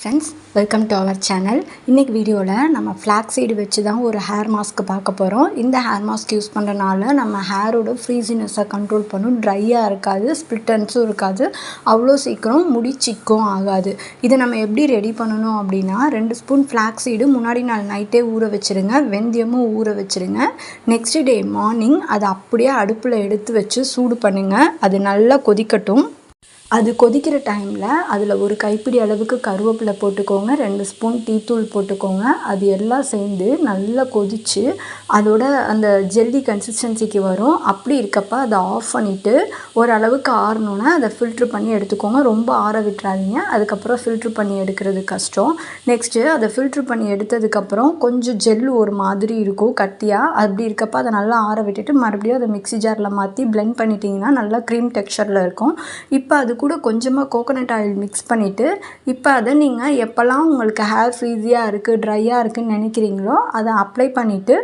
Friends, welcome to our channel. இன்றைக்கி வீடியோவில் நம்ம ஃப்ளாக்ஸ் சீடு வச்சு தான் ஒரு ஹேர் மாஸ்க் பார்க்க போகிறோம். இந்த ஹேர் மாஸ்க் யூஸ் பண்ணுறனால நம்ம ஹேரோட ஃப்ரீசினஸை கண்ட்ரோல் பண்ணும், ட்ரையாக இருக்காது, ஸ்ப்ளிட்டன்ஸும் இருக்காது, அவ்வளோ சீக்கிரம் முடி சிக்கும் ஆகாது. இதை நம்ம எப்படி ரெடி பண்ணணும் அப்படின்னா, 2 ஸ்பூன் ஃப்ளாக்ஸ் சீடு முன்னாடி நாள் நைட்டே ஊற வச்சுருங்க, வெந்தயமும் ஊற வச்சுருங்க. நெக்ஸ்ட் டே மார்னிங் அதை அப்படியே அடுப்பில் எடுத்து வச்சு சூடு பண்ணுங்கள். அது நல்லா கொதிக்கட்டும். அது கொதிக்கிற டைமில் அதில் ஒரு கைப்பிடி அளவுக்கு கருவேப்பிலை போட்டுக்கோங்க, 2 ஸ்பூன் டீத்தூள் போட்டுக்கோங்க. அது எல்லாம் சேர்ந்து நல்லா கொதித்து அதோட அந்த ஜெல்லி கன்சிஸ்டன்சிக்கு வரும். அப்படி இருக்கப்போ அதை ஆஃப் பண்ணிவிட்டு ஓரளவுக்கு ஆறணுன்னா அதை ஃபில்ட்ரு பண்ணி எடுத்துக்கோங்க. ரொம்ப ஆற விட்டுறாதீங்க, அதுக்கப்புறம் ஃபில்ட்ரு பண்ணி எடுக்கிறது கஷ்டம். நெக்ஸ்ட்டு அதை ஃபில்ட்ரு பண்ணி எடுத்ததுக்கப்புறம் கொஞ்சம் ஜெல்லு ஒரு மாதிரி இருக்கும் கட்டியாக. அப்படி இருக்கப்போ அதை நல்லா ஆற விட்டுட்டு மறுபடியும் அதை மிக்ஸி ஜாரில் மாற்றி பிளெண்ட் பண்ணிட்டீங்கன்னா நல்லா க்ரீம் டெக்ஸ்சரில் இருக்கும். இப்போ அது கூட கொஞ்சமாக கோகோனட் ஆயில் மிக்ஸ் பண்ணிவிட்டு இப்போ அதை நீங்கள் எப்போல்லாம் உங்களுக்கு ஹேர் ஃப்ரீஸியாக இருக்குது, ட்ரையாக இருக்குதுன்னு நினைக்கிறீங்களோ அதை அப்ளை பண்ணிவிட்டு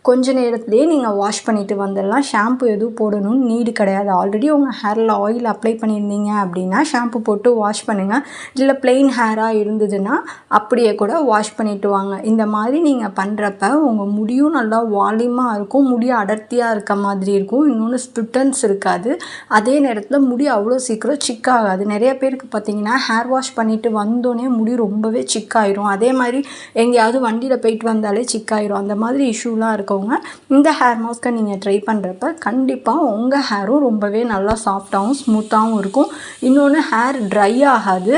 கொஞ்ச நேரத்துலேயே நீங்கள் வாஷ் பண்ணிவிட்டு வந்துடலாம். ஷாம்பு எதுவும் போடணும்னு நீடு கிடையாது. ஆல்ரெடி உங்கள் ஹேரில் ஆயில் அப்ளை பண்ணியிருந்தீங்க அப்படின்னா ஷாம்பு போட்டு வாஷ் பண்ணுங்கள். இல்லை ப்ளெயின் ஹேராக இருந்ததுன்னா அப்படியே கூட வாஷ் பண்ணிவிட்டு வாங்க. இந்த மாதிரி நீங்கள் பண்ணுறப்ப உங்கள் முடியும் நல்லா வால்யூமாக இருக்கும், முடி அடர்த்தியாக இருக்க மாதிரி இருக்கும், இன்னொன்று ஸ்ப்ளிட்டன்ஸ் இருக்காது. அதே நேரத்தில் முடி அவ்வளோ சீக்கிரம் சிக்காகாது. நிறைய பேருக்கு பார்த்திங்கன்னா ஹேர் வாஷ் பண்ணிவிட்டு வந்தோடனே முடி ரொம்பவே சிக்காயிரும். அதே மாதிரி எங்கேயாவது வண்டியில் போயிட்டு வந்தாலே சிக்காயிரும். அந்த மாதிரி இஷ்யூலாம் இருக்கவங்க இந்த ஹேர் மாஸ்க்கை நீங்கள் ட்ரை பண்ணுறப்ப கண்டிப்பாக உங்கள் ஹேரும் ரொம்பவே நல்லா சாஃப்டாகவும் ஸ்மூத்தாகவும் இருக்கும். இன்னொன்று ஹேர் ட்ரை ஆகாது,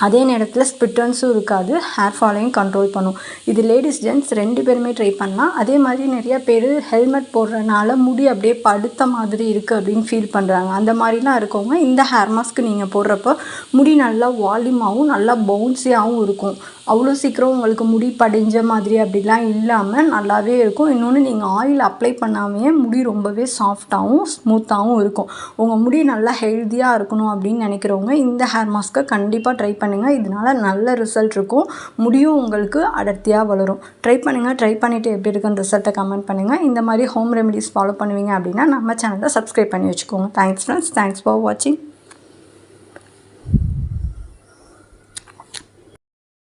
அதே நேரத்தில் ஸ்ப்ளிட்டன்ஸும் இருக்காது, ஹேர் ஃபாலையும் கண்ட்ரோல் பண்ணும். இது லேடிஸ் ஜென்ட்ஸ் 2 பேருமே ட்ரை பண்ணலாம். அதே மாதிரி நிறைய பேர் ஹெல்மெட் போடுறதுனால முடி அப்படியே படுத்த மாதிரி இருக்குது அப்படின்னு ஃபீல் பண்ணுறாங்க. அந்த மாதிரிலாம் இருக்கவங்க இந்த ஹேர் மாஸ்க் நீங்கள் போடுறப்போ முடி நல்லா வால்யூமாகவும் நல்லா பவுன்ஸியாகவும் இருக்கும். அவ்வளோ சீக்கிரம் உங்களுக்கு முடி படிஞ்ச மாதிரி அப்படிலாம் இல்லாமல் நல்லாவே இருக்கும். இன்னொன்று நீங்கள் ஆயில் அப்ளை பண்ணாமையே முடி ரொம்பவே சாஃப்டாகவும் ஸ்மூத்தாகவும் இருக்கும். உங்கள் முடி நல்லா ஹெல்த்தியாக இருக்கணும் அப்படின்னு நினைக்கிறவங்க இந்த ஹேர் மாஸ்க்கை கண்டிப்பாக ட்ரை பண்ணுங்கள். இதனால் நல்ல ரிசல்ட் இருக்கும், முடியும் உங்களுக்கு அடர்த்தியாக வளரும். ட்ரை பண்ணுங்கள். ட்ரை பண்ணிவிட்டு எப்படி இருக்குன்னு ரிசல்ட்டை கமெண்ட் பண்ணுங்கள். இந்த மாதிரி ஹோம் ரெமெடிஸ் ஃபாலோ பண்ணுவீங்க அப்படின்னா நம்ம சேனலை சப்ஸ்கிரைப் பண்ணி வச்சுக்கோங்க. தேங்க்ஸ் ஃப்ரெண்ட்ஸ், தேங்க்ஸ் ஃபார் வாட்சிங்.